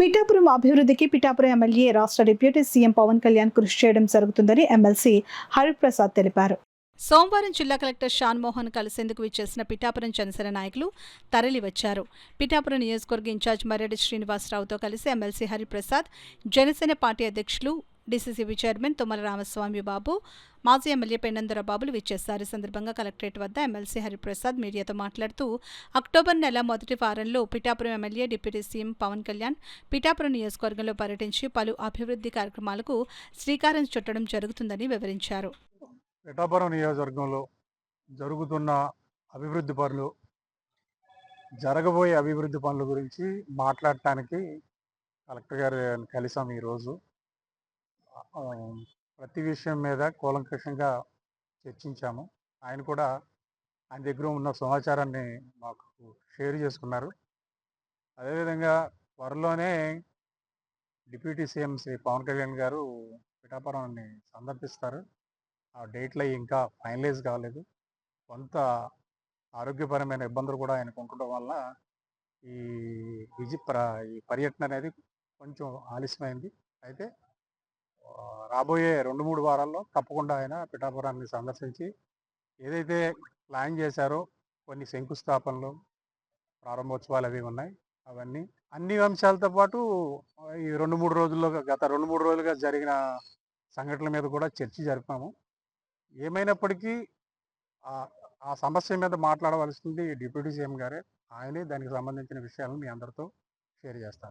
పిఠాపురం అభివృద్ధికి పిఠాపురం ఎమ్మెల్యే రాష్ట్ర deputy CM Pawan Kalyan కృషి చేయడం జరుగుతుందని ఎమ్మెల్సీ హరిప్రసాద్ తెలిపారు. సోమవారం జిల్లా కలెక్టర్ షాన్మోహన్ కలిసేందుకు విచ్చేసిన పిఠాపురం జనసేన నాయకులు తరలివచ్చారు. పిఠాపురం నియోజకవర్గ ఇన్ఛార్జ్ మర్రెడ్డి శ్రీనివాసరావుతో కలిసి ఎమ్మెల్సీ హరిప్రసాద్, జనసేన పార్టీ అధ్యక్షులు డీసీసీబీ చైర్మన్ తుమ్మల రామస్వామి బాబు, మాజీ ఎమ్మెల్యే పెన్నందర బాబులు విచ్చేశారు. ఈ సందర్భంగా కలెక్టరేట్ వద్ద ఎమ్మెల్సీ హరిప్రసాద్ మీడియాతో మాట్లాడుతూ అక్టోబర్ నెల మొదటి వారంలో Pithapuram MLA deputy CM Pawan Kalyan Pithapuram నియోజకవర్గంలో పర్యటించి పలు అభివృద్ధి కార్యక్రమాలకు శ్రీకారం చుట్టడం జరుగుతుందని వివరించారు. పిఠాపురం నియోజకవర్గంలో జరుగుతున్న అభివృద్ధి పనులు, జరగబోయే అభివృద్ధి పనుల గురించి మాట్లాడటానికి కలెక్టర్ గారు కలిసాం. ఈరోజు ప్రతి విషయం మీద కూలంకషంగా చర్చించాము. ఆయన కూడా ఆయన దగ్గర ఉన్న సమాచారాన్ని మాకు షేర్ చేసుకున్నారు. అదేవిధంగా త్వరలోనే డిప్యూటీ సీఎం శ్రీ పవన్ కళ్యాణ్ గారు పిఠాపురాన్ని సందర్శిస్తారు. ఆ డేట్లు ఇంకా ఫైనలైజ్ కాలేదు. కొంత ఆరోగ్యపరమైన ఇబ్బందులు కూడా ఆయనకు ఉండడం వల్ల ఈ ఈ పర్యటన అనేది కొంచెం ఆలస్యమైంది. అయితే రాబోయే 2-3 వారాల్లో తప్పకుండా ఆయన పిఠాపురాన్ని సందర్శించి ఏదైతే ప్లాన్ చేశారో కొన్ని శంకుస్థాపనలు, ప్రారంభోత్సవాలు అవి ఉన్నాయి. అవన్నీ అన్ని అంశాలతో పాటు ఈ 2-3 రోజుల్లో గత 2-3 రోజులుగా జరిగిన సంఘటనల మీద కూడా చర్చ జరిపాము. ఏమైనప్పటికీ ఆ సమస్య మీద మాట్లాడవలసింది డిప్యూటీ సీఎం గారే. ఆయనే దానికి సంబంధించిన విషయాలను మీ అందరితో షేర్ చేస్తారు.